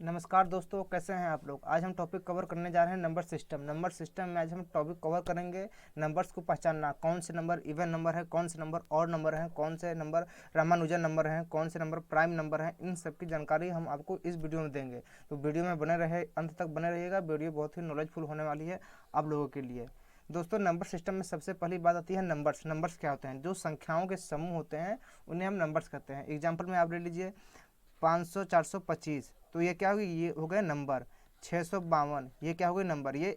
नमस्कार दोस्तों, कैसे हैं आप लोग। आज हम टॉपिक कवर करने जा रहे हैं नंबर सिस्टम। नंबर सिस्टम में आज हम टॉपिक कवर करेंगे नंबर्स को पहचानना, कौन से नंबर इवन नंबर है, कौन से नंबर ऑड नंबर हैं, कौन से नंबर रामानुजन नंबर हैं, कौन से नंबर प्राइम नंबर हैं। इन सब की जानकारी हम आपको इस वीडियो में देंगे, तो वीडियो में बने रहे, अंत तक बने रहिएगा। वीडियो बहुत ही नॉलेजफुल होने वाली है आप लोगों के लिए। दोस्तों, नंबर सिस्टम में सबसे पहली बात आती है नंबर्स। नंबर्स क्या होते हैं? जो संख्याओं के समूह होते हैं उन्हें हम नंबर्स कहते हैं। एग्जाम्पल में आप ले लीजिए 500, 425, तो ये क्या होगी? ये हो गए नंबर। 652, ये क्या हो गए? नंबर। ये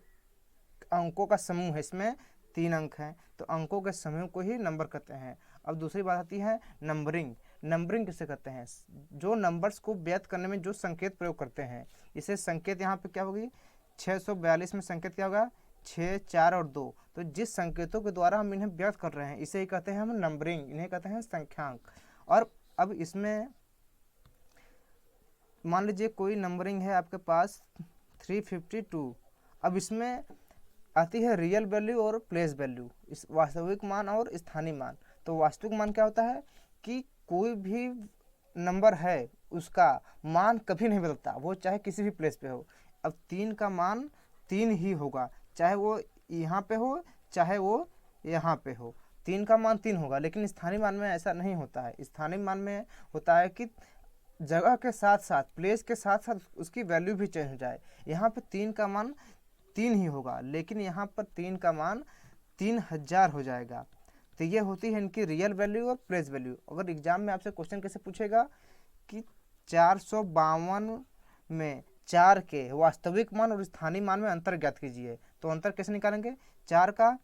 अंकों का समूह है, इसमें 3 अंक हैं, तो अंकों के समूह को ही नंबर कहते हैं। अब दूसरी बात आती है नंबरिंग। नंबरिंग किसे कहते हैं? जो नंबर्स को व्यक्त करने में जो संकेत प्रयोग करते हैं, इसे संकेत यहाँ पे क्या होगी? 642 में संकेत क्या होगा? 6, 4 और 2। तो जिस संकेतों के द्वारा हम इन्हें व्यक्त कर रहे हैं इसे ही कहते हैं हम नंबरिंग, इन्हें कहते हैं संख्यांक। और अब इसमें मान लीजिए कोई नंबरिंग है आपके पास 352। अब इसमें आती है रियल वैल्यू और प्लेस वैल्यू, इस वास्तविक मान और स्थानीय मान। तो वास्तविक मान क्या होता है कि कोई भी नंबर है उसका मान कभी नहीं बदलता, वो चाहे किसी भी प्लेस पे हो। अब 3 का मान 3 ही होगा, चाहे वो यहाँ पे हो चाहे वो यहाँ पे हो। 3 का मान 3 होगा, लेकिन स्थानीय मान में ऐसा नहीं होता है। स्थानीय मान में होता है कि जगह के साथ साथ, प्लेस के साथ साथ उसकी वैल्यू भी चेंज हो जाए। यहाँ पे 3 का मान 3 ही होगा, लेकिन यहाँ पर 3 का मान 3000 हो जाएगा। तो ये होती है इनकी रियल वैल्यू और प्लेस वैल्यू। अगर एग्जाम में आपसे क्वेश्चन कैसे पूछेगा कि 452 में 4 के वास्तविक मान और स्थानीय मान में अंतर ज्ञात कीजिए, तो अंतर कैसे निकालेंगे? 4 का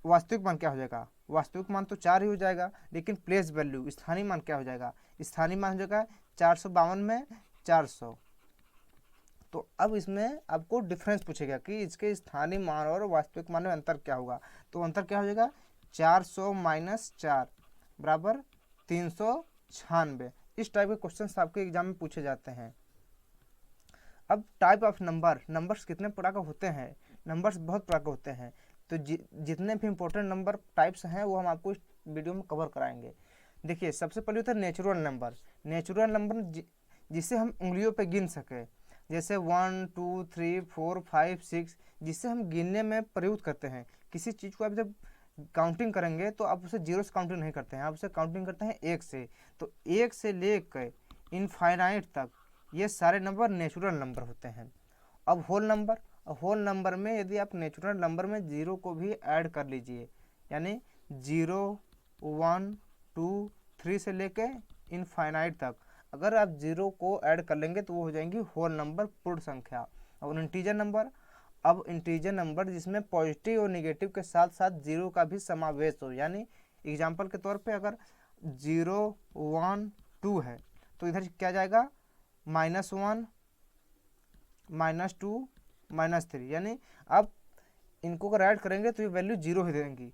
वास्तविक मान क्या हो जाएगा? वास्तविक मान तो 4 ही हो जाएगा, लेकिन प्लेस वैल्यू स्थानीय मान क्या हो जाएगा? स्थानीय मान हो जाएगा 452 में 400। तो अब इसमें आपको डिफरेंस पूछेगा कि इसके स्थानीय मान और वास्तविक मान में अंतर क्या होगा। तो अंतर क्या हो जाएगा? 400 माइनस 4 बराबर 396। इस टाइप के क्वेश्चन आपके एग्जाम में पूछे जाते हैं। अब टाइप ऑफ नंबर, नंबर्स कितने प्रकार के होते हैं? नंबर्स बहुत प्रकार के होते हैं। तो जितने भी इंपॉर्टेंट नंबर टाइप्स हैं वो हम आपको इस वीडियो में कवर कराएंगे। देखिए, सबसे पहले होता है नेचुरल नंबर। नेचुरल नंबर जिसे हम उंगलियों पे गिन सके, जैसे 1, 2, 3, 4, 5, 6, जिससे हम गिनने में प्रयुक्त करते हैं। किसी चीज़ को आप जब काउंटिंग करेंगे तो आप उसे जीरो से काउंटिंग नहीं करते हैं, आप उसे काउंटिंग करते हैं 1 से। तो 1 से लेकर इनफाइनाइट तक ये सारे नंबर नेचुरल नंबर होते हैं। अब होल नंबर, होल नंबर में यदि आप नेचुरल नंबर में जीरो को भी ऐड कर लीजिए, यानी 0, 1, 2, 3 से लेके इनफाइनाइट तक, अगर आप जीरो को ऐड कर लेंगे तो वो हो जाएंगी होल नंबर, पूर्ण संख्या। और इंटीजर नंबर, अब इंटीजर नंबर जिसमें पॉजिटिव और निगेटिव के साथ साथ जीरो का भी समावेश हो, यानी एग्जाम्पल के तौर पे अगर 0, 1, 2 है तो इधर क्या जाएगा? -1, -2, -3, यानी अब इनको अगर ऐड करेंगे तो ये वैल्यू जीरो ही देंगी।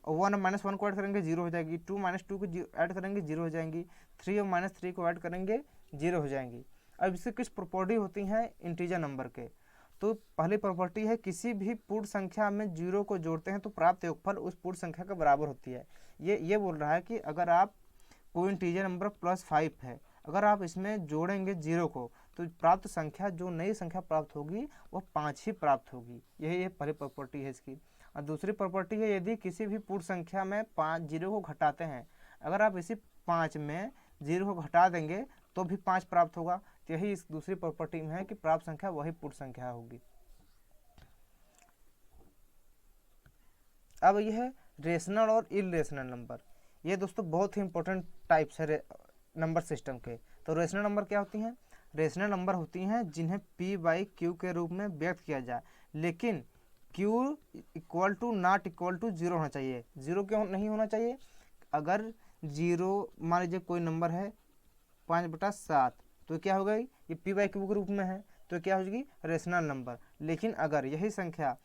और 1 और -1 को ऐड करेंगे जीरो हो जाएगी, 2 -2 को ऐड करेंगे जीरो हो जाएंगी, 3 और -3 को ऐड करेंगे जीरो हो जाएंगी। अब इससे कुछ प्रॉपर्टी होती हैं इंटीजर नंबर के। तो पहली प्रॉपर्टी है, किसी भी पूर्ण संख्या में जीरो को जोड़ते हैं तो प्राप्त योगफल उस पूर्ण संख्या के बराबर होती है। ये बोल रहा है कि अगर आप कोई इंटीजर नंबर +5 है, अगर आप इसमें जोड़ेंगे जीरो को तो प्राप्त संख्या, जो नई संख्या प्राप्त होगी वह 5 ही प्राप्त होगी। यही पहली प्रॉपर्टी है इसकी। और दूसरी प्रॉपर्टी है, यदि किसी भी पूर्ण संख्या में 5 जीरो को घटाते हैं, अगर आप इसी 5 में जीरो को घटा देंगे तो भी 5 प्राप्त होगा। तो यही इस दूसरी प्रॉपर्टी में है कि प्राप्त संख्या वही पूर्ण संख्या होगी। अब यह है रेशनल और इरेशनल नंबर। ये दोस्तों बहुत ही इंपॉर्टेंट टाइप्स है नंबर सिस्टम के। तो रेशनल नंबर क्या होती हैं? रेशनल नंबर होती हैं जिन्हें p/q के रूप में व्यक्त किया जाए, लेकिन q equal to not equal to zero होना चाहिए। जीरो क्यों नहीं होना चाहिए? अगर जीरो, मान लीजिए कोई नंबर है 5/7, तो क्या हो गई? ये p/q के रूप में है तो क्या हो जाएगी? Rational number. लेकिन अगर यही संख्या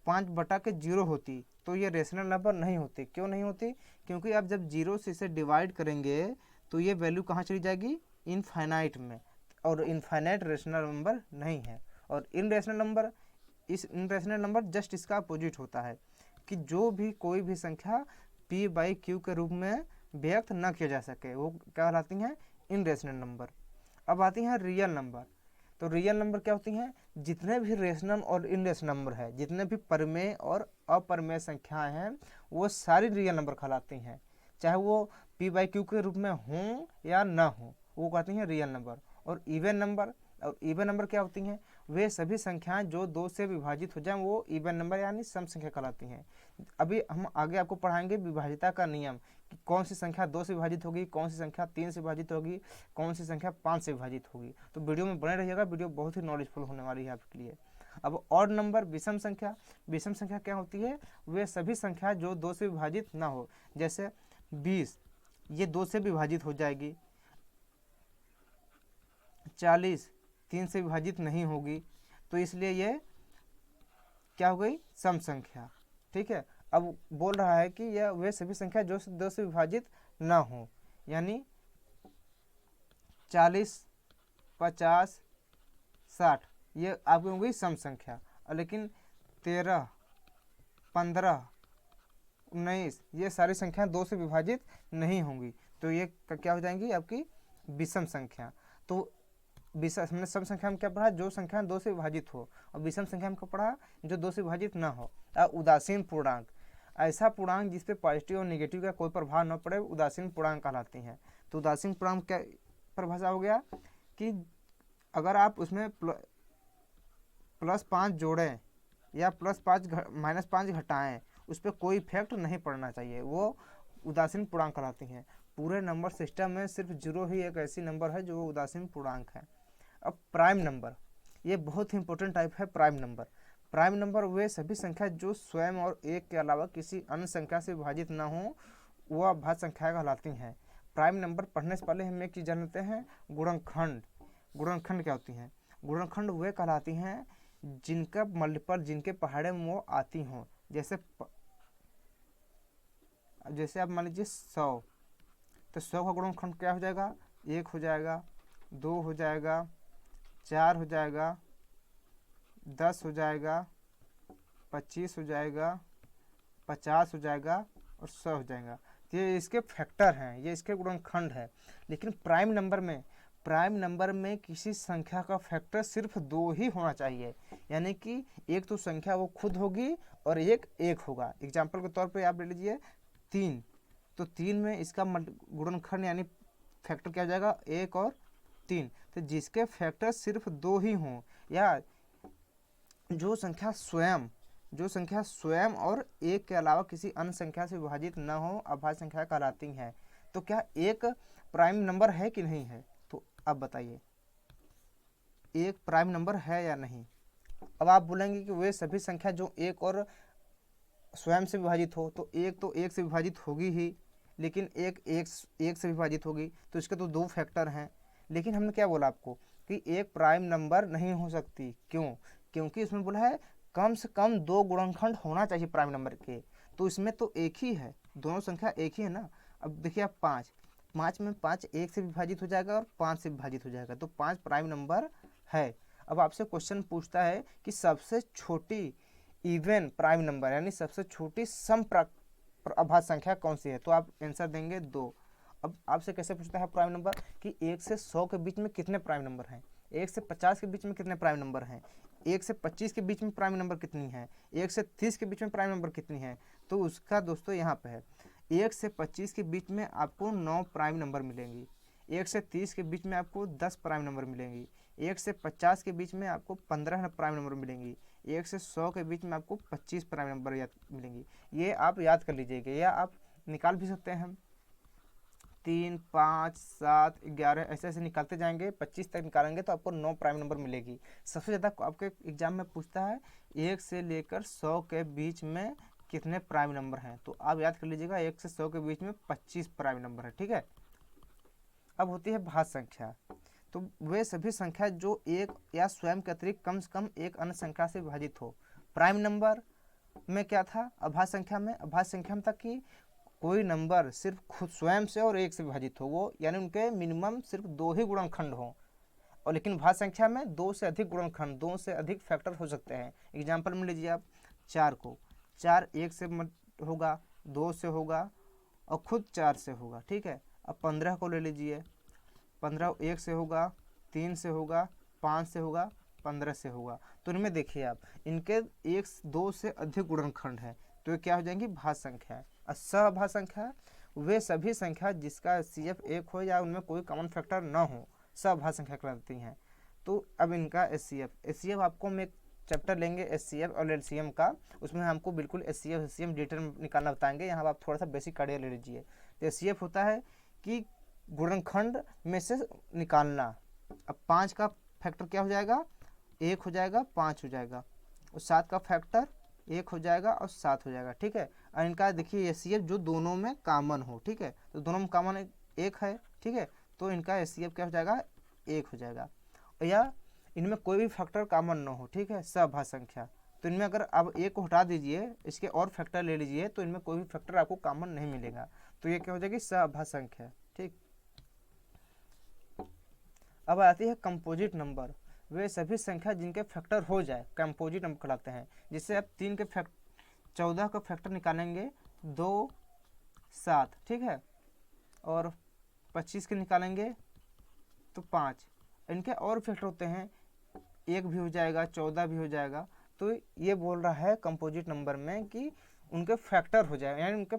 5/0 होती तो ये रेशनल नंबर नहीं होती। क्यों नहीं होती? क्योंकि आप जब जीरो से इसे डिवाइड करेंगे तो ये वैल्यू कहाँ चली जाएगी? इनफाइनाइट में, और इनफाइनाइट रेशनल नंबर नहीं है। और इनरेशनल नंबर, इस इनरेशनल नंबर जस्ट इसका अपोजिट होता है कि जो भी कोई भी संख्या p/q के रूप में व्यक्त न किया जा सके वो क्या कहलाती हैं? इनरेशनल नंबर। अब आती हैं रियल नंबर। तो रियल नंबर क्या होती हैं, जितने भी रेशनल और इनरेशनल नंबर है, जितने भी परिमेय और अपरिमेय संख्याएं हैं वो सारी रियल नंबर कहलाती हैं, चाहे वो p/q के रूप में हों या ना हो, वो कहती हैं रियल नंबर। और इवन नंबर क्या होती हैं, वे सभी संख्याएं जो 2 से विभाजित हो जाएं वो इवन नंबर यानी सम संख्या कहलाती हैं। अभी हम आगे आपको पढ़ाएंगे विभाजिता का नियम कि कौन सी संख्या 2 से विभाजित होगी, कौन सी संख्या 3 से विभाजित होगी, कौन सी संख्या 5 से विभाजित होगी। तो वीडियो में बने रहिएगा, वीडियो बहुत ही नॉलेजफुल होने वाली है आपके लिए। अब ऑड नंबर विषम संख्या क्या होती है, वे सभी संख्या जो 2 से विभाजित ना हो, जैसे 20 ये 2 से विभाजित हो जाएगी, 40 3 से विभाजित नहीं होगी, तो इसलिए ये क्या हो गई, सम संख्या। ठीक है, अब बोल रहा है कि यह वे सभी संख्या जो 2 से विभाजित ना हो, यानी 40 50 60 ये आपकी हो गई सम संख्या। लेकिन 13 15 19 ये सारी संख्या 2 से विभाजित नहीं होंगी, तो ये क्या हो जाएंगी आपकी विषम संख्या। तो हमने सम संख्या में क्या पढ़ा, जो संख्या 2 से विभाजित हो, और विषम संख्या में क्या पढ़ा, जो 2 से विभाजित ना हो। उदासीन पूर्णांक, ऐसा पूर्णांक जिसपे पॉजिटिव और नेगेटिव का कोई प्रभाव न पड़े, उदासीन पूर्णांक कहलाती हैं। तो उदासीन पूर्णांक क्या परिभाषा हो गया कि अगर आप उसमें +5 जोड़ें या +5 -5 घटाएं, उस पर कोई इफेक्ट नहीं पड़ना चाहिए, वो उदासीन पूर्णांक कहलाती हैं। पूरे नंबर सिस्टम में सिर्फ 0 ही एक ऐसी नंबर है जो उदासीन पूर्णांक है। अब प्राइम नंबर, ये बहुत ही इंपॉर्टेंट टाइप है प्राइम नंबर। प्राइम नंबर वे सभी संख्या जो स्वयं और एक के अलावा किसी अन्य संख्या से विभाजित न हो, वह अभाज्य संख्या कहलाती हैं। प्राइम नंबर पढ़ने से पहले हम एक चीज़ जानते हैं, गुणनखंड। गुणनखंड क्या होती हैं, गुणनखंड वे कहलाती हैं जिनका मल्टीपल, जिनके पहाड़े में वो आती हों। जैसे आप मान लीजिए 100, तो 100 का गुणनखंड क्या हो जाएगा, 1 हो जाएगा, 2 हो जाएगा, 4 हो जाएगा, 10 हो जाएगा, 25 हो जाएगा, 50 हो जाएगा और 100 हो जाएगा। तो ये इसके फैक्टर हैं, ये इसके गुणनखंड है। लेकिन प्राइम नंबर में किसी संख्या का फैक्टर सिर्फ 2 ही होना चाहिए, यानी कि एक तो संख्या वो खुद होगी और एक होगा। एग्जाम्पल के तौर पे आप ले लीजिए 3, तो 3 में इसका गुणनखंड यानी फैक्टर क्या हो जाएगा, 1 और 3। तो जिसके फैक्टर सिर्फ 2 ही हों, या जो संख्या स्वयं और एक के अलावा किसी अन्य संख्या से विभाजित न हो, अभाज्य संख्या कहलाती हैं। तो क्या एक प्राइम नंबर है कि नहीं है, तो अब बताइए एक प्राइम नंबर है या नहीं। अब आप बोलेंगे कि वे सभी संख्या जो एक और स्वयं से विभाजित हो, तो एक से विभाजित होगी ही, लेकिन एक से विभाजित होगी, तो इसके तो 2 फैक्टर हैं। लेकिन हमने क्या बोला आपको कि एक प्राइम नंबर नहीं हो सकती, क्यों, क्योंकि इसमें बोला है कम से कम 2 गुणनखंड होना चाहिए प्राइम नंबर के, तो इसमें तो एक ही है, दोनों संख्या एक ही है ना। अब देखिए आप 5 में 5 1 से विभाजित हो जाएगा और 5 से विभाजित हो जाएगा, तो 5 प्राइम नंबर है। अब आपसे क्वेश्चन पूछता है कि सबसे छोटी इवन प्राइम नंबर यानी सबसे छोटी सम अभाज्य संख्या कौन सी है, तो आप आंसर देंगे 2। अब आपसे कैसे पूछता है प्राइम नंबर कि 1 से 100 के बीच में कितने प्राइम नंबर हैं, 1 से 50 के बीच में कितने प्राइम नंबर हैं, 1 से 25 के बीच में प्राइम नंबर कितनी है, 1 से 30 के बीच में प्राइम नंबर कितनी है। तो उसका दोस्तों यहाँ पे है 1 से 25 के बीच में आपको 9 प्राइम नंबर मिलेंगी, 1 से 30 के बीच में आपको 10 प्राइम नंबर मिलेंगी, 1 से 50 के बीच में आपको 15 प्राइम नंबर मिलेंगी, 1 से 100 के बीच में आपको 25 प्राइम नंबर मिलेंगी। ये आप याद कर लीजिएगा, या आप निकाल भी सकते हैं। 3 5 7 11 ऐसे निकालते जाएंगे, 25 तक निकालेंगे तो आपको 9 प्राइम नंबर मिलेगी। सबसे ज़्यादा आपके एग्जाम में पूछता है 1 से लेकर 100 के बीच में कितने प्राइम नंबर हैं, तो आप याद कर लीजिएगा 1 से 100 के बीच में 25 प्राइम नंबर है। ठीक है, अब होती है भाज्य संख्या। तो वे सभी संख्या जो एक या स्वयं के अतिरिक्त कम से कम एक अन्य संख्या से विभाजित हो। प्राइम नंबर में क्या था, अभाज्य संख्या में था कि कोई नंबर सिर्फ खुद स्वयं से और एक से विभाजित हो, वो यानी उनके मिनिमम सिर्फ 2 ही गुणनखंड हो। और लेकिन भाज्य संख्या में 2 से अधिक गुणनखंड, 2 से अधिक फैक्टर हो सकते हैं। एग्जाम्पल में लीजिए आप 4 को, 4 1 से होगा, 2 से होगा और खुद 4 से होगा। ठीक है, अब 15 को ले लीजिए, 15 1 से होगा, 3 से होगा 5 से होगा, 15 से होगा। तो इनमें देखिए आप, इनके 1-2 से अधिक गुणनखंड है तो ये क्या हो जाएंगी, भाज्य संख्या है। और सभाज्य संख्या वे सभी संख्या जिसका एचसीएफ 1 हो या उनमें कोई कॉमन फैक्टर न हो, सभाज्य संख्या कहलाती हैं। तो अब इनका एचसीएफ आपको हम एक चैप्टर लेंगे एचसीएफ और एलसीएम का, उसमें हमको बिल्कुल एचसीएफ डिटेल निकालना बताएंगे। यहाँ आप थोड़ा सा बेसिक आइडिया ले लीजिए। तो एचसीएफ होता है कि गुणनखंड में से निकालना। अब 5 का फैक्टर क्या हो जाएगा, 1 हो जाएगा, 5 हो जाएगा, और 7 का फैक्टर 1 हो जाएगा और 7 हो जाएगा, ठीक है। और इनका देखिए एचसीएफ जो दोनों में कॉमन हो, ठीक है, तो दोनों में कॉमन 1 है, ठीक है, तो इनका एचसीएफ क्या हो जाएगा, 1 हो जाएगा। या इनमें कोई भी फैक्टर कॉमन न हो, ठीक है, सभाज्य संख्या। तो इनमें अगर आप 1 को हटा दीजिए, इसके और फैक्टर ले लीजिए, तो इनमें कोई भी फैक्टर आपको कॉमन नहीं मिलेगा, तो ये क्या हो जाएगी, सभाज्य संख्या, ठीक। अब आती है कंपोजिट नंबर। वे सभी संख्या जिनके फैक्टर हो जाए कंपोजिट नंबर कहलाते हैं। जिससे आप 14 का फैक्टर निकालेंगे 2, 7, ठीक है, और 25 के निकालेंगे तो 5। इनके और फैक्टर होते हैं, 1 भी हो जाएगा, 14 भी हो जाएगा। तो ये बोल रहा है कंपोजिट नंबर में कि उनके फैक्टर हो जाए, यानी उनके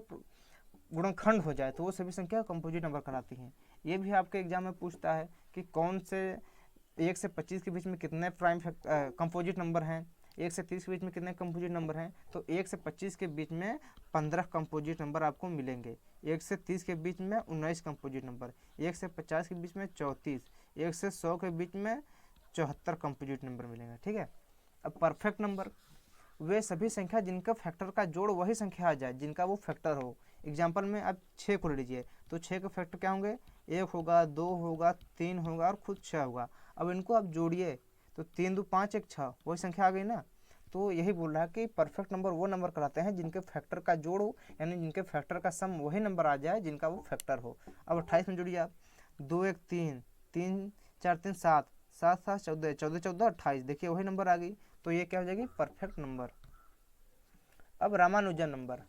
गुणनखंड हो जाए, तो वो सभी संख्या कंपोजिट नंबर कहलाती हैं। ये भी आपके एग्जाम में पूछता है कि कौन से 1 से 25 के बीच में कितने प्राइम कंपोजिट नंबर हैं, 1 से 30 के बीच में कितने कंपोजिट नंबर हैं। तो 1 से 25 के बीच में 15 कंपोजिट नंबर आपको मिलेंगे, 1 से 30 के बीच में 19 कंपोजिट नंबर, 1 से 50 के बीच में 34, 1 से 100 के बीच में 74 कंपोजिट नंबर मिलेंगे, ठीक है। अब परफेक्ट नंबर, वे सभी संख्या जिनका फैक्टर का जोड़ वही संख्या आ जाए जिनका वो फैक्टर हो। एग्जाम्पल में आप 6 को ले लीजिए, तो 6 के फैक्टर क्या होंगे, 1 होगा, 2 होगा, 3 होगा और खुद 6 होगा। अब इनको आप जोड़िए तो 3 2 5 1 6, वही संख्या आ गई ना। तो यही बोल रहा है कि परफेक्ट नंबर वो नंबर कहलाते हैं जिनके फैक्टर का जोड़ हो, यानी जिनके फैक्टर का सम वही नंबर आ जाए जिनका वो फैक्टर हो। अब 28 में जोड़िए आप, 2 1 3, 3 4 3 7, 7 7 14, 14 14 28, देखिए वही नंबर आ गई। तो ये क्या हो जाएगी, परफेक्ट नंबर। अब रामानुजन नंबर।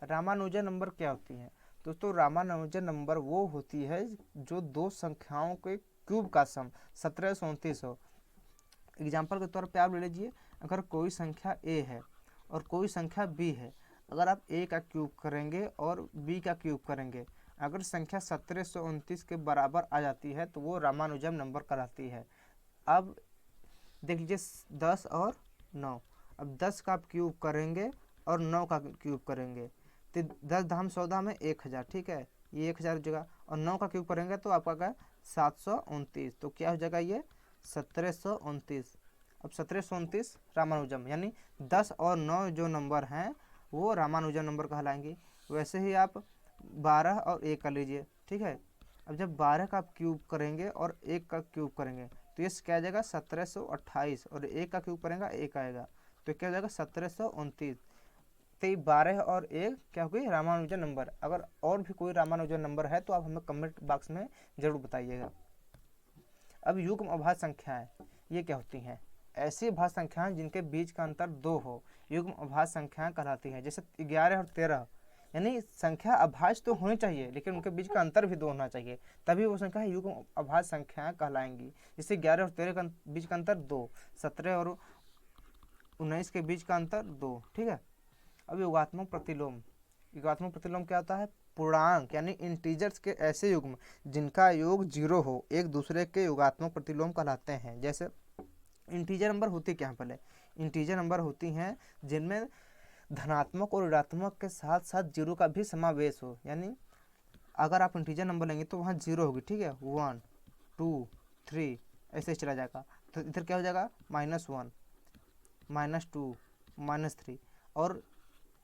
रामानुजन नंबर क्या होती है दोस्तों, रामानुजन नंबर वो होती है जो दो संख्याओं के क्यूब का सम 1729 हो। एग्जाम्पल के तौर पे आप ले लीजिए, अगर कोई संख्या a है और कोई संख्या b है, अगर आप a का क्यूब करेंगे और b का क्यूब करेंगे, अगर संख्या 1729 के बराबर आ जाती है तो वो रामानुजन नंबर कहलाती है। अब देख लीजिए 10 और 9, अब 10 का आप क्यूब करेंगे और 9 का क्यूब करेंगे तो 10 धाम 14 में 1000, ठीक है, ये 1000 जगह, और 9 का क्यूब करेंगे तो आपका क्या 729, तो क्या हो जाएगा ये 1729। अब 1729 रामानुजन, यानी 10 और 9 जो नंबर हैं वो रामानुजन नंबर कहलाएंगे। वैसे ही आप 12 और 1 कर लीजिए, ठीक है। अब जब 12 का आप क्यूब करेंगे और 1 का क्यूब करेंगे तो ये क्या आ जाएगा 1728, और 1 का क्यूब करेंगे 1 आएगा, तो क्या हो जाएगा 1729। तो 12 और 1 क्या हो गई रामानुजन नंबर। अगर और भी कोई रामानुजन नंबर है तो आप हमें कमेंट बॉक्स में ज़रूर बताइएगा। अब युग्म अभाज्य संख्याएं ये क्या होती हैं, ऐसी अभाज्य संख्याएं जिनके बीच का अंतर 2 हो, युग्म अभाज्य संख्याएं कहलाती हैं। जैसे 11 और 13, यानी संख्या अभाज्य तो होनी चाहिए लेकिन उनके बीच का अंतर भी 2 होना चाहिए, तभी वो संख्या युग्म अभाज्य संख्याएं कहलाएंगी। जैसे 11 और 13 का बीच का अंतर 2, 17 और 19 के बीच का अंतर 2, ठीक है। अब योगात्मक प्रतिलोम। योगात्मक प्रतिलोम क्या होता है, पूर्णांक यानी इंटीजर्स के ऐसे युग्म जिनका योग 0 हो एक दूसरे के योगात्मक प्रतिलोम कहलाते हैं। जैसे इंटीजर नंबर होती क्या है, पहले इंटीजर नंबर होती हैं जिनमें धनात्मक और ऋणात्मक के साथ साथ 0 का भी समावेश हो। यानी अगर आप इंटीजर नंबर लेंगे तो वहाँ 0 होगी, ठीक है, 1 2 3 ऐसे चला जाएगा। तो इधर क्या हो जाएगा -1 -2 -3। और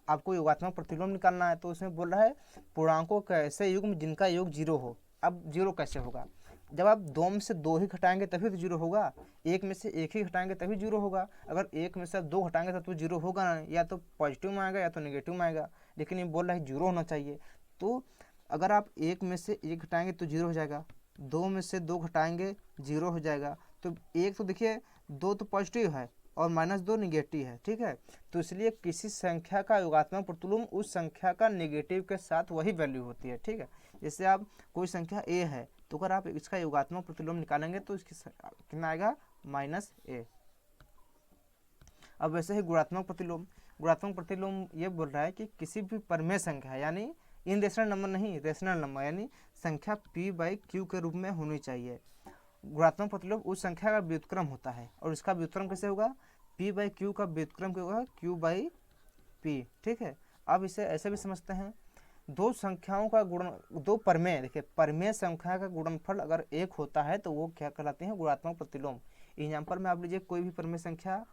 आपको योगात्मक प्रतिलोम निकालना है तो उसमें बोल रहा है पूर्णांकों के ऐसे युग्म जिनका योग 0 हो। अब 0 कैसे होगा, जब आप 2 में से 2 ही घटाएंगे तभी तो 0 होगा, 1 में से 1 ही घटाएंगे तभी 0 होगा। अगर 1 में से 2 घटाएंगे तो 0 होगा ना, या तो पॉजिटिव में आएगा या तो नेगेटिव में आएगा, लेकिन ये बोल रहा है 0 होना चाहिए। तो अगर आप 1 में से 1 घटाएंगे तो 0 हो जाएगा, 2 में से 2 घटाएंगे 0 हो जाएगा। तो 1 तो देखिए 2 तो पॉजिटिव है और -2 निगेटिव है, ठीक है। तो इसलिए किसी संख्या का योगात्मक प्रतिलोम उस संख्या का नेगेटिव के साथ वही वैल्यू होती है, ठीक है। जैसे आप कोई संख्या a है तो अगर आप इसका योगात्मक प्रतिलोम निकालेंगे तो इसकी कितना आएगा माइनस ए। अब वैसे ही गुणात्मक प्रतिलोम, गुणात्मक प्रतिलोम ये बोल रहा है कि किसी भी परमेय संख्या यानी इन रेशनल नंबर नहीं, रेशनल नंबर यानी संख्या p बाई क्यू के रूप में होनी चाहिए। गुणात्मक प्रतिलोम उस संख्या का व्युत्क्रम होता है और इसका व्युत्क्रम कैसे होगा, p बाई क्यू का व्युत्क्रम क्या होगा, q बाई p। ठीक है, अब इसे ऐसे भी समझते हैं, दो संख्याओं का गुण, दो परमेय, देखिए परमेय संख्या का गुणनफल अगर एक होता है तो वो क्या कहलाते हैं, गुणात्मक प्रतिलोम। एग्जाम्पल में आप लीजिए कोई भी परमेय संख्या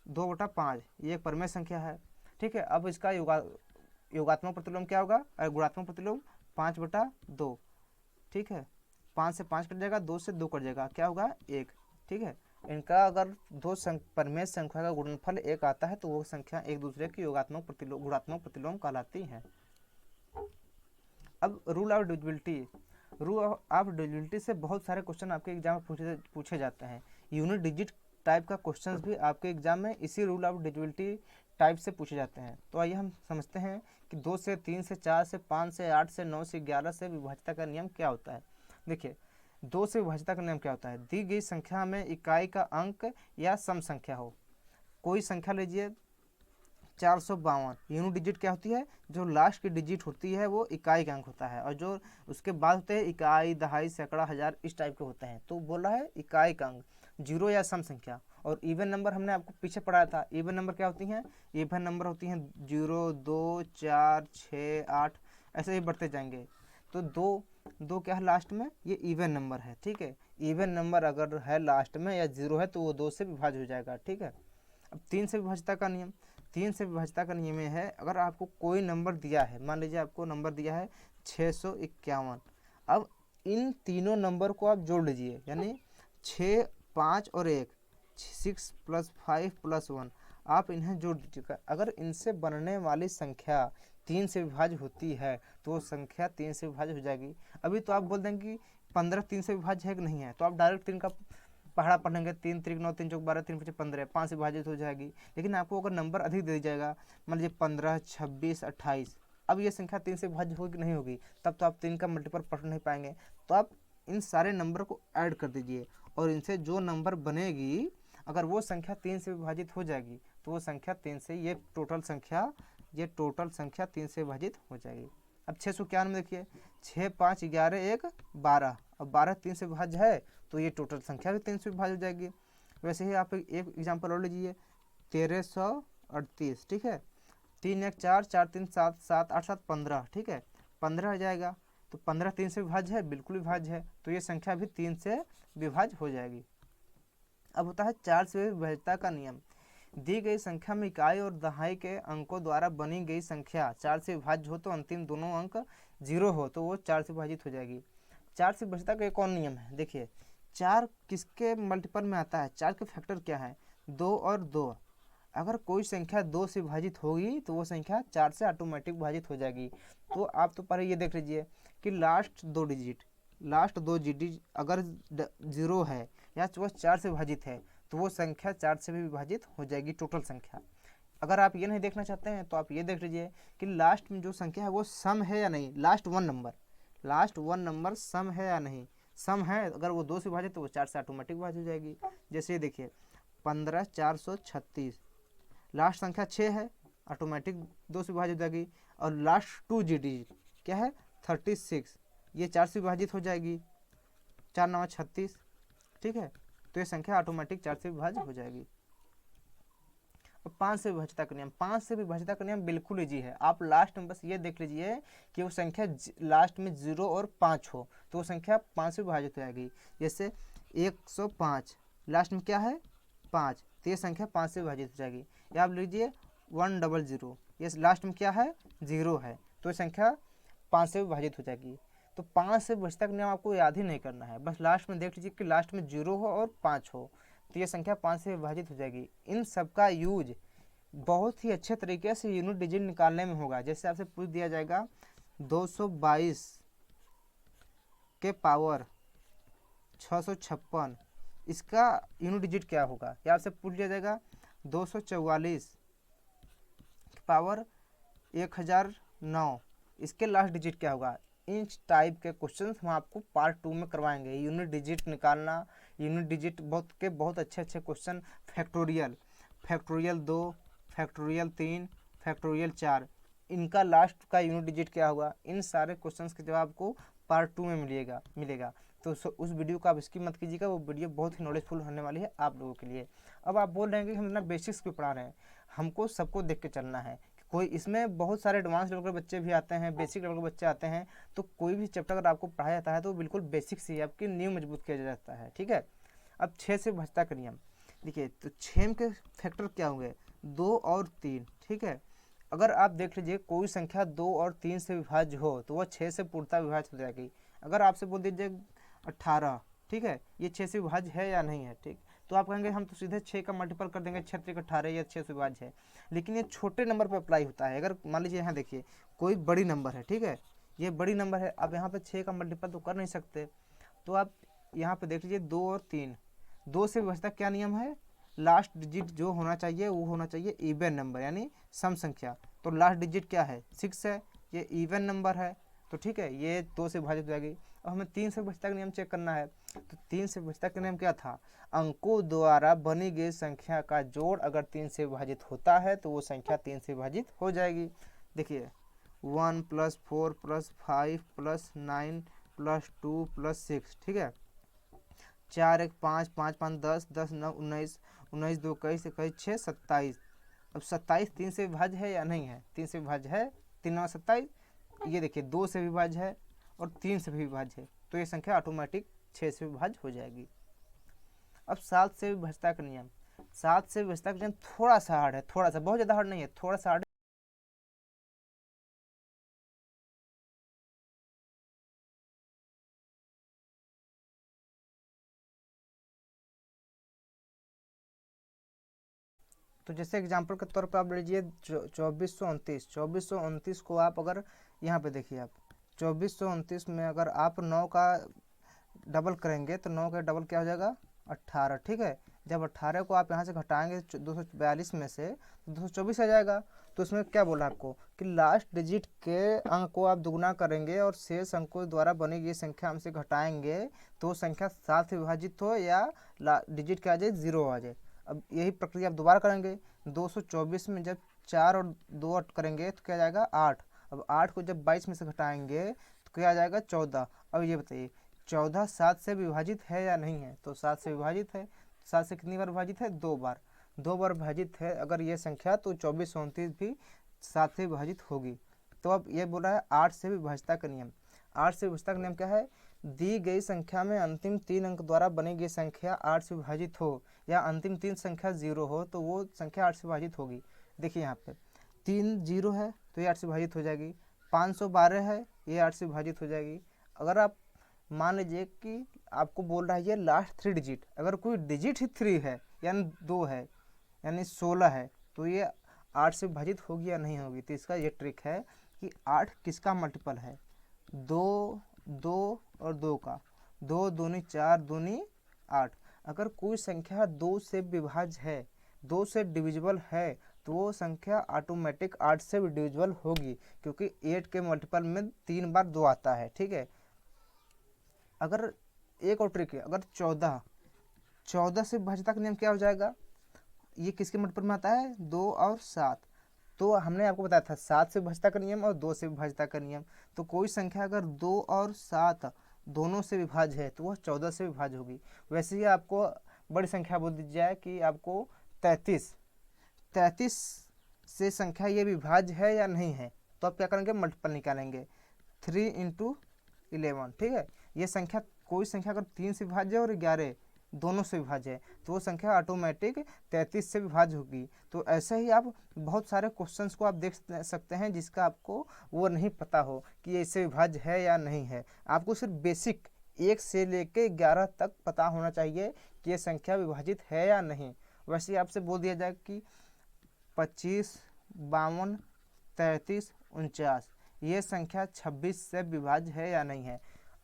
2/5, ये एक परमेय संख्या है। ठीक है, अब इसका योगात्मक प्रतिलोम क्या होगा, और गुणात्मक प्रतिलोम 5/2। ठीक है, 5 से 5 कट जाएगा, 2 से 2 कट जाएगा, क्या होगा 1। ठीक है, इनका अगर दो परमेय संख्या का गुणनफल 1 आता है तो वो संख्या एक दूसरे की योगात्मक प्रतिलोम, गुणात्मक प्रतिलोम कहलाती हैं। अब rule of divisibility, rule of divisibility से बहुत सारे क्वेश्चन आपके एग्जाम में पूछे जाते हैं। यूनिट डिजिट टाइप का क्वेश्चंस भी आपके एग्जाम में इसी रूल ऑफ डिविजिबिलिटी टाइप से पूछे जाते हैं। तो आइए हम समझते हैं कि 2 से 3 से 4 से 5 से 8 से 9 से 11 से विभाज्यता का नियम क्या होता है। देखिए 2 से विभाज्यता का नियम क्या होता है, दी गई संख्या में इकाई का अंक या सम संख्या हो। कोई संख्या लीजिए 452, यूनिट डिजिट क्या होती है, जो लास्ट की डिजिट होती है वो इकाई का अंक होता है, और जो उसके बाद होते हैं इकाई, दहाई, सैकड़ा, हजार, इस टाइप के होते हैं। तो बोला है इकाई का अंक, जीरो या सम संख्या। और इवन नंबर हमने आपको पीछे पढ़ाया था, इवन नंबर क्या होती हैं, इवन नंबर होती हैं 0, 2, 4, 6, 8, ऐसे ही बढ़ते जाएंगे। तो दो क्या है लास्ट में, ये इवन नंबर है। ठीक है, इवन नंबर अगर है लास्ट में या 0 है तो वो 2 से विभाज्य हो जाएगा। ठीक है, अब 3 से विभाज्यता का नियम, 3 से विभाज्यता का नियम ये है, अगर आपको कोई नंबर दिया है, मान लीजिए आपको नंबर दिया है 651, अब इन तीनों नंबर को आप जोड़ लीजिए, यानी 6, 5 और 1, 6 + 5 + 1, आप इन्हें जोड़ दीजिएगा। अगर इनसे बनने वाली संख्या 3 से विभाज्य होती है तो वो संख्या 3 से विभाज्य हो जाएगी। अभी तो आप बोल देंगे कि 15 3 से विभाज्य है कि नहीं है, तो आप डायरेक्ट 3 का पहाड़ा पढ़ेंगे, 3 3 9 3 4 12 3 5 15, 5 से विभाजित हो जाएगी। लेकिन आपको अगर नंबर अधिक दे जाएगा, मान लीजिए 15, 26, 28, अब ये संख्या 3 से विभाज्य होगी नहीं होगी, तब तो आप 3 का मल्टीपल पढ़ नहीं पाएंगे। तो आप इन सारे नंबर को ऐड कर दीजिए और इनसे जो नंबर बनेगी, अगर वो संख्या 3 से विभाजित हो जाएगी तो वो संख्या 3 से, ये टोटल संख्या 3 से विभाजित हो जाएगी। अब 691 देखिए, 6, 5, 11, 1, 12, अब 12 3 से विभाज्य है तो ये टोटल संख्या भी 3 से विभाज्य हो जाएगी। वैसे ही आप एक एग्जाम्पल और लीजिए, 1338। ठीक है, 3 1 4, 4 3 7, 7 8 7 15। ठीक है, 15 आ जाएगा, तो 15 3 से विभाज्य है, बिल्कुल विभाज्य है, तो ये संख्या भी 3 से विभाज्य हो जाएगी। अब होता है 4 से विभाज्यता का नियम, दी गई संख्या में इकाई और दहाई के अंकों द्वारा बनी गई संख्या 4 से विभाज्य हो तो अंतिम दोनों अंक 0 हो तो वो 4 से विभाजित हो जाएगी। 4 से विभाज्यता का एक और नियम है, देखिए 4 किसके मल्टीपल में आता है, 4 के फैक्टर क्या है, 2 और 2। अगर कोई संख्या 2 से विभाजित होगी तो वो संख्या 4 से ऑटोमेटिक विभाजित हो जाएगी। तो आप तो पहले ये देख लीजिए कि लास्ट दो डिजिट अगर 0 है या वह 4 से विभाजित है तो वो संख्या 4 से भी विभाजित हो जाएगी, टोटल संख्या। अगर आप ये नहीं देखना चाहते हैं तो आप ये देख लीजिए कि लास्ट में जो संख्या है वो सम है या नहीं, लास्ट वन नंबर सम है या नहीं। सम है, अगर वो 2 से विभाजित तो वो 4 से ऑटोमेटिक विभाजित हो जाएगी। जैसे देखिए 15 436, लास्ट संख्या 6 है, ऑटोमेटिक 2 से विभाजित हो जाएगी। और लास्ट 2 डिजिट क्या है, 36, ये 4 से विभाजित हो जाएगी, 4 9 36। ठीक है, तो ये संख्या ऑटोमेटिक 4 से विभाजित हो जाएगी। अब 5 से विभाज्यता का नियम, 5 से विभाज्यता का नियम बिल्कुल ईजी है। आप लास्ट में बस ये देख लीजिए कि वो संख्या लास्ट में 0 और 5 हो तो वो संख्या 5 से विभाजित हो जाएगी। जैसे 105, लास्ट में क्या है 5, तो ये संख्या 5 से विभाजित हो जाएगी। या आप लीजिए 100, ये लास्ट में क्या है 0 है, तो ये संख्या 5 से विभाजित हो जाएगी। तो 5 से विभाज्यता का नियम आपको याद ही नहीं करना है, बस लास्ट में देख लीजिए कि लास्ट में 0 हो और 5 हो तो ये संख्या 5 से विभाजित हो जाएगी। इन सब का यूज बहुत ही अच्छे तरीके से यूनिट डिजिट निकालने में होगा। जैसे आपसे पूछ दिया जाएगा 222 के पावर 656, इसका यूनिट डिजिट क्या होगा। या आपसे पूछ लिया जाएगा 244 के पावर 1009, इसके लास्ट डिजिट क्या होगा। इन टाइप के क्वेश्चंस हम आपको पार्ट 2 में करवाएंगे। यूनिट डिजिट निकालना, यूनिट डिजिट बहुत अच्छे अच्छे क्वेश्चन, फैक्टोरियल 2, फैक्टोरियल 3, फैक्टोरियल 4, इनका लास्ट का यूनिट डिजिट क्या होगा, इन सारे क्वेश्चंस के जवाब आपको पार्ट 2 में मिलेगा। तो उस वीडियो को आप स्किप मत कीजिएगा, वो वीडियो बहुत ही नॉलेजफुल होने वाली है आप लोगों के लिए। अब आप बोल रहे हैं कि हम ना बेसिक्स क्यों पढ़ा रहे हैं, हमको सबको देख के चलना है। कोई इसमें बहुत सारे एडवांस लेवल के बच्चे भी आते हैं, बेसिक लेवल के बच्चे आते हैं, तो कोई भी चैप्टर अगर आपको पढ़ाया जाता है तो बिल्कुल बेसिक से ही आपकी नींव मजबूत किया जाता है, ठीक है। अब 6 से विभाज्यता का नियम देखिए, तो 6 के फैक्टर क्या होंगे, 2 और 3, ठीक है। अगर आप देख लीजिए कोई संख्या 2 और 3 से विभाज्य हो तो वह 6 से पूर्णतः विभाज्य हो जाएगी। अगर आपसे बोल दीजिए 18, ठीक है, ये 6 से विभाज्य है या नहीं है, ठीक, तो आप कहेंगे हम तो सीधे 6 का मल्टीपल कर देंगे, 6 3 18, ये 6 से विभाज्य है। लेकिन ये छोटे नंबर पर अप्लाई होता है। अगर मान लीजिए यहाँ देखिए कोई बड़ी नंबर है, ठीक है, ये बड़ी नंबर है, आप यहाँ पे 6 का मल्टीपल तो कर नहीं सकते, तो आप यहाँ पे देख लीजिए 2 और 3, 2 से विभाज्यता क्या नियम है, लास्ट डिजिट जो होना चाहिए वो होना चाहिए इवन नंबर यानी सम संख्या। तो लास्ट डिजिट क्या है, 6 है, ये इवन नंबर है, तो ठीक है, ये 2 से विभाजित हो जाएगी। अब हमें 3 से विभाज्यता का नियम चेक करना है, तो 3 से विभाज्यता का नियम क्या था, अंकों द्वारा बनी गई संख्या का जोड़ अगर 3 से विभाजित होता है तो वो संख्या 3 से विभाजित हो जाएगी। देखिए 1 + 4 + 5 + 9 + 2 + 6, ठीक है, 4 1 5 5 5 10 10 9 19 19 2 21 21 6 27। अब 27 3 से विभाज्य है या नहीं है, 3 से विभाज्य है, 3 9 27, ये देखिए 2 से विभाज्य है और 3 से भी विभाज्य है, तो ये संख्या ऑटोमेटिक 6 से विभाज्य हो जाएगी। अब 7 से विभाज्यता का नियम, 7 से विभाज्यता का नियम थोड़ा सा हार्ड है, थोड़ा सा, बहुत ज़्यादा हार्ड नहीं है, थोड़ा सा हार्ड। तो जैसे एग्जांपल के तौर पर आप लीजिए 2429 को आप अगर यहाँ पे देखिए, आप 2429 में अगर आप 9 का डबल करेंगे तो 9 का डबल क्या हो जाएगा, 18, ठीक है। जब 18 को आप यहाँ से घटाएंगे 242 में से तो 224 आ जाएगा। तो इसमें क्या बोला आपको कि लास्ट डिजिट के अंक को आप दुगुना करेंगे और शेष अंकों द्वारा बनी गई संख्या हमसे घटाएंगे तो संख्या 7 से विभाजित हो या डिजिट क्या आ जाए, 0 आ जाए। अब यही प्रक्रिया आप दोबारा करेंगे, 224 में जब 4 और 2 करेंगे तो क्या आ जाएगा, 8। अब 8 को जब 22 में से घटाएंगे तो क्या आ जाएगा, 14। अब ये बताइए 14 7 से विभाजित है या नहीं है, तो 7 से विभाजित है। 7 से कितनी बार विभाजित है, 2 बार, 2 बार विभाजित है अगर ये संख्या, तो 2429 भी 7 से विभाजित होगी। तो अब ये बोल रहा है 8 से विभाज्यता का नियम। 8 से विभाज्यता का नियम क्या है, दी गई संख्या में अंतिम 3 अंक द्वारा बनी गई संख्या 8 से विभाजित हो या अंतिम 3 संख्या 0 हो तो वो संख्या 8 से विभाजित होगी। देखिए यहाँ पे 3 0 है तो ये 8 से विभाजित हो जाएगी, 512 है ये 8 से विभाजित हो जाएगी। अगर आप मान लीजिए कि आपको बोल रहा है ये लास्ट 3 डिजिट, अगर कोई डिजिट ही 3 है यानी 2 है यानी 16 है तो ये 8 से विभाजित होगी या नहीं होगी। तो इसका ये ट्रिक है कि 8 किसका मल्टीपल है, 2 2 और 2 का, 2 दूनी 4 दूनी 8। अगर कोई संख्या 2 से विभाज्य है, 2 से डिविजिबल है तो वो संख्या ऑटोमेटिक 8 से भी डिविजिबल होगी, क्योंकि 8 के मल्टीपल में 3 बार 2 आता है, ठीक है। अगर एक और ट्रिक है, अगर 14 से विभाज्यता का नियम क्या हो जाएगा, ये किसके मल्टीपल में आता है, 2 और 7। तो हमने आपको बताया था 7 से विभाज्यता का नियम और 2 से विभाज्यता का नियम। तो कोई संख्या अगर 2 और 7 दोनों से विभाज्य है तो वह 14 से विभाज्य होगी। वैसे ही आपको बड़ी संख्या बोल दी जाए कि आपको 33 से संख्या ये विभाज्य है या नहीं है, तो आप क्या करेंगे, मल्टीपल निकालेंगे, 3 × 11, ठीक है। ये संख्या, कोई संख्या अगर 3 से विभाज्य है और 11 दोनों से विभाज्य है तो वो संख्या ऑटोमेटिक 33 से विभाज्य होगी। तो ऐसे ही आप बहुत सारे क्वेश्चंस को आप देख सकते हैं जिसका आपको वो नहीं पता हो कि ये इससे विभाज्य है या नहीं है। आपको सिर्फ बेसिक 1 से लेके 11 तक पता होना चाहिए कि ये संख्या विभाजित है या नहीं। वैसे ही आपसे बोल दिया जाए कि 25 52 33 49 ये संख्या 26 से विभाज्य है या नहीं है।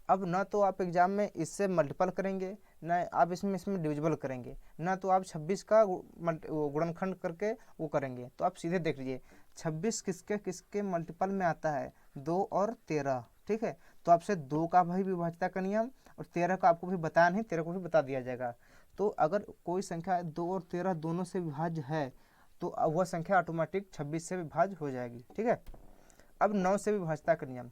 अब न तो आप एग्जाम में इससे मल्टीपल करेंगे, न आप इसमें डिविजिबल करेंगे, न तो आप 26 का गुणनखंड करके वो करेंगे। तो आप सीधे देख लीजिए 26 किसके किसके मल्टीपल में आता है, 2 और 13, ठीक है। तो आपसे 2 का भी विभाज्यता का नियम और 13 का आपको भी बताया नहीं, 13 को भी बता दिया जाएगा। तो अगर कोई संख्या 2 और 13 दोनों से विभाज्य है तो वह संख्या ऑटोमेटिक 26 से विभाज्य हो जाएगी। ठीक है। अब 9 से विभाज्यता का नियम,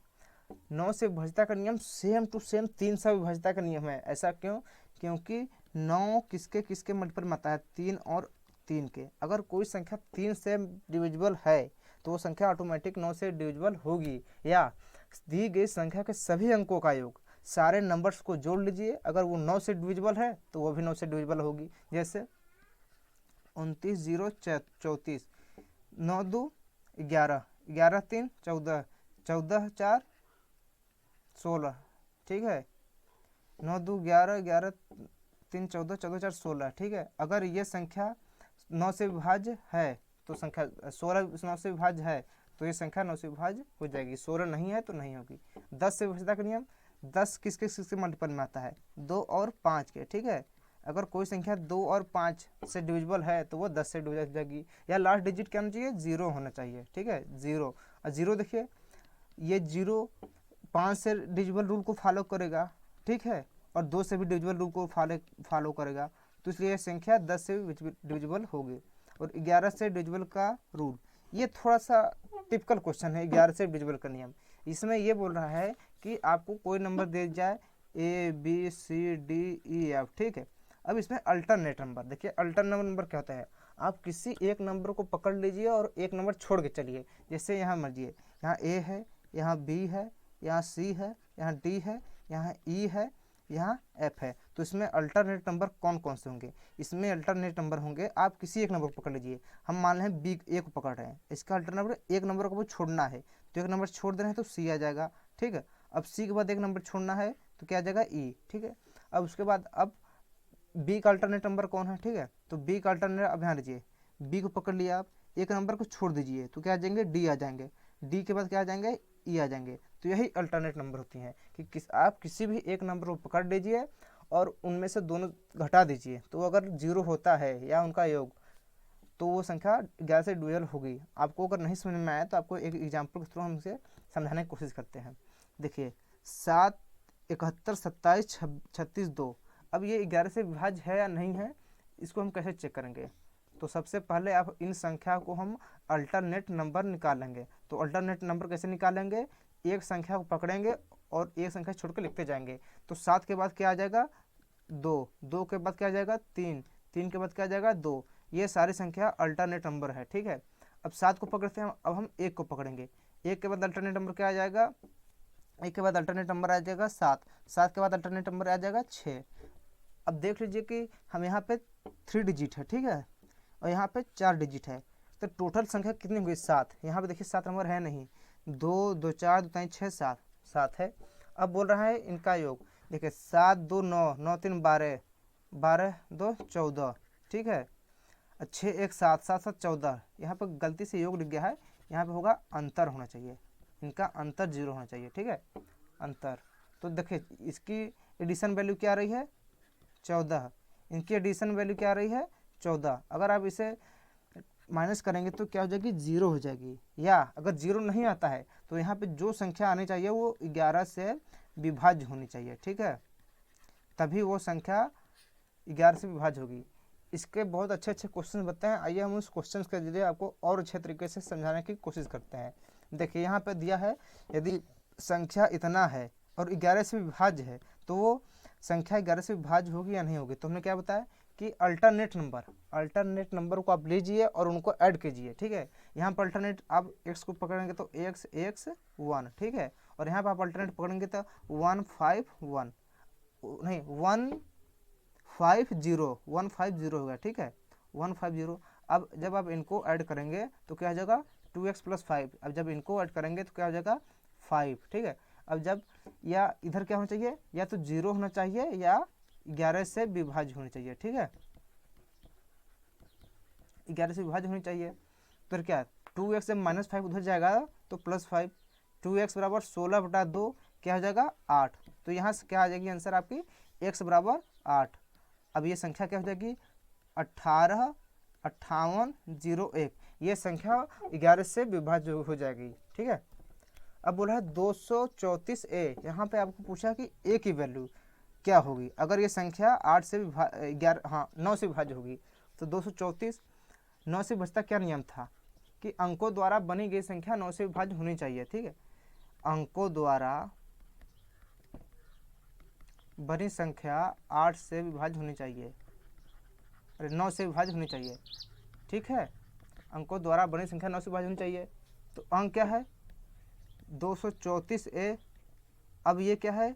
9 से विभाज्यता का नियम सेम टू सेम 3 से विभाज्यता का नियम है। ऐसा क्यों? क्योंकि 9 किसके किसके मल्टीपल में आता है? 3 और 3 के। अगर कोई संख्या 3 से डिविजिबल है तो वो संख्या ऑटोमेटिक 9 से डिविजिबल होगी। या दी गई संख्या के सभी अंकों का योग, सारे नंबर्स को जोड़ लीजिए, अगर वो 9 से डिविजिबल है तो वो भी 9 से डिविजिबल होगी। जैसे 29 0 34, 9 2 11, 11 3 14, 14 4 16। ठीक है। 9 2 11, 11 3 14, 14 4 16। ठीक है। अगर ये संख्या 9 से विभाज्य है तो संख्या 16 9 से विभाज्य है तो ये संख्या 9 से विभाज्य हो जाएगी। 16 नहीं है तो नहीं होगी। 10 से विभाज्यता का नियम, 10 किसके किसके मल्टीपल में आता है? 2 और 5 के। ठीक है। अगर कोई संख्या 2 और 5 से डिविजिबल है तो वो 10 से डिविजिबल हो जाएगी। या लास्ट डिजिट क्या होना चाहिए? 0 होना चाहिए। ठीक है। 0, और 0 देखिए ये 0 5 से डिविजिबल रूल को फॉलो करेगा। ठीक है। और 2 से भी डिविजिबल रूल को फॉलो करेगा, तो इसलिए संख्या 10 से डिविजिबल होगी। और 11 से डिविजिबल का रूल, ये थोड़ा सा टिपिकल क्वेश्चन है 11 से डिविजिबल का नियम। इसमें ये बोल रहा है कि आपको कोई नंबर दे जाए A B C D E F। ठीक है। अब इसमें अल्टरनेट नंबर, देखिए अल्टरनेट नंबर क्या होता है? आप किसी एक नंबर को पकड़ लीजिए और एक नंबर छोड़ के चलिए। जैसे यहाँ मर्जिए, यहाँ A है, यहाँ B है, यहाँ C है, यहाँ D है, यहाँ E है, यहाँ F है। तो इसमें अल्टरनेट नंबर कौन कौन से होंगे? इसमें अल्टरनेट नंबर होंगे, आप किसी एक नंबर को पकड़ लीजिए। हम मान लें B A को पकड़ रहे हैं, इसका अल्टरनेट नंबर एक नंबर को छोड़ना है तो एक नंबर छोड़ दे रहे हैं तो C आ जाएगा। ठीक है। अब C के बाद एक नंबर छोड़ना है तो क्या आ जाएगा? E। ठीक है। अब उसके बाद अब B का अल्टरनेट नंबर कौन है? ठीक है। तो B का अल्टरनेट, अब ध्यान दीजिए, B को पकड़ लिया आप, एक नंबर को छोड़ दीजिए तो क्या आ जाएंगे? D आ जाएंगे। D के बाद क्या आ जाएंगे? E आ जाएंगे। तो यही अल्टरनेट नंबर होती हैं कि आप किसी भी एक नंबर को पकड़ लीजिए और उनमें से दोनों घटा दीजिए, तो अगर 0 होता है या उनका योग तो वो संख्या 11 से डिविजिबल होगी। आपको अगर नहीं समझ में आया तो आपको एक एग्जाम्पल के थ्रू हम इसे समझाने की कोशिश करते हैं। देखिए 7 71 27 36 2। अब ये 11 से विभाज्य है या नहीं है, इसको हम कैसे चेक करेंगे? तो सबसे पहले आप इन संख्या को हम अल्टरनेट नंबर निकालेंगे। तो अल्टरनेट नंबर कैसे निकालेंगे? एक संख्या को पकड़ेंगे और एक संख्या छोड़ के लिखते जाएंगे। तो 7 के बाद क्या आ जाएगा? 2, 2 के बाद क्या आ जाएगा? 3, 3 के बाद क्या आ जाएगा? 2। ये सारी संख्या अल्टरनेट नंबर है। ठीक है। अब 7 को पकड़ते हैं, अब हम 1 को पकड़ेंगे। 1 के बाद अल्टरनेट नंबर क्या आ जाएगा? 1 के बाद अल्टरनेट नंबर आ जाएगा 7, 7 के बाद अल्टरनेट नंबर आ जाएगा 6। अब देख लीजिए कि हम यहाँ पे 3 डिजिट है। ठीक है। और यहाँ पे 4 डिजिट है, तो टोटल संख्या कितनी हुई? 7। यहाँ पे देखिए 7 नंबर है नहीं, 2 2 4 2 3 6 7, 7 है। अब बोल रहा है इनका योग, देखिए 7 2 9, 9 3 12, 12 2 14। ठीक है। 6 1 7, 7 7 14। यहाँ पर गलती से योग लिख गया है, यहाँ पे होगा अंतर होना चाहिए, इनका अंतर 0 होना चाहिए। ठीक है। अंतर, तो देखिए इसकी एडिशन वैल्यू क्या आ रही है? 14, इनकी एडिशन वैल्यू क्या आ रही है? 14। अगर आप इसे माइनस करेंगे तो क्या हो जाएगी? 0 हो जाएगी। या अगर 0 नहीं आता है तो यहाँ पे जो संख्या आनी चाहिए वो 11 से विभाज्य होनी चाहिए। ठीक है। तभी वो संख्या 11 से विभाज्य होगी। इसके बहुत अच्छे अच्छे क्वेश्चन बताए हैं। आइए हम उस क्वेश्चन के जरिए आपको और अच्छे तरीके से समझाने की कोशिश करते हैं। देखिए यहाँ पे दिया है, यदि संख्या इतना है और 11 से विभाज्य है तो वो संख्या 11 से विभाज्य होगी या नहीं होगी? तो हमने क्या बताया कि अल्टरनेट नंबर को आप लीजिए और उनको ऐड कीजिए। ठीक है। यहाँ पर अल्टरनेट आप x को पकड़ेंगे तो x x 1। ठीक है। और यहाँ पर आप अल्टरनेट पकड़ेंगे तो 1 5 1 नहीं 150 होगा। ठीक है। 150। अब जब आप इनको ऐड करेंगे तो क्या हो जाएगा? 2x + 5। अब जब इनको ऐड करेंगे तो क्या हो जाएगा? 5। ठीक है। अब जब या इधर क्या होना चाहिए? या तो 0 होना चाहिए या 11 से विभाज्य होनी चाहिए। ठीक है। 11 से विभाज्य होनी चाहिए। तो क्या 2x से -5 उधर जाएगा तो +5, 2x बराबर 16/2 क्या हो जाएगा? 8। तो यहाँ से क्या आ जाएगी आंसर आपकी? x बराबर 8। अब ये संख्या क्या हो जाएगी? 18 58 01। ये संख्या 11 से विभाज्य हो जाएगी। ठीक है। अब बोला है 234a। यहाँ पे आपको पूछा कि a की वैल्यू क्या होगी अगर ये संख्या 8 से 9 से विभाज्य होगी। तो 234 9 से विभाज्यता क्या नियम था कि अंकों द्वारा बनी गई संख्या 9 से विभाज्य होनी चाहिए। ठीक है, अंकों द्वारा बनी संख्या 8 से विभाज्य होनी चाहिए, अरे 9 से विभाज्य होनी चाहिए। ठीक है, अंकों द्वारा बनी संख्या 9 से विभाज्य होनी चाहिए। तो अंक क्या है 234A। अब ये क्या है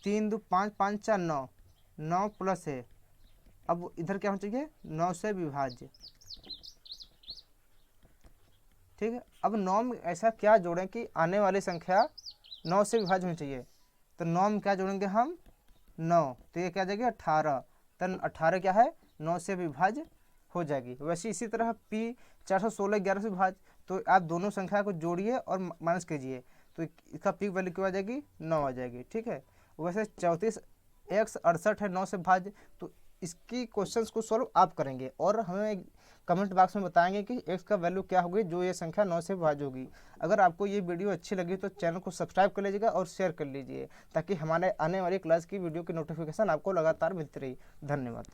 3 2 5 5 4 9, 9 प्लस है। अब इधर क्या होना चाहिए 9 से विभाज्य। ठीक है, अब 9 में ऐसा क्या जोड़ें कि आने वाली संख्या 9 से विभाज्य होनी चाहिए। तो 9 में क्या जोड़ेंगे हम 9, तो ये क्या आ जाएगी 18। तो 18 क्या है 9 से विभाज्य हो जाएगी। वैसे इसी तरह P 416 11 से विभाज्य। तो आप दोनों संख्या को जोड़िए और माइनस कीजिए तो इसका पीक वैल्यू क्या आ जाएगी 9 आ जाएगी। ठीक है, वैसे 34x 68 है 9 से विभाज्य। तो इसकी क्वेश्चंस को सॉल्व आप करेंगे और हमें कमेंट बॉक्स में बताएंगे कि x का वैल्यू क्या होगी जो ये संख्या 9 से विभाज्य होगी। अगर आपको ये वीडियो अच्छी लगी तो चैनल को सब्सक्राइब कर लीजिएगा और शेयर कर लीजिए ताकि हमारे आने वाली क्लास की वीडियो की नोटिफिकेशन आपको लगातार मिलती रही। धन्यवाद।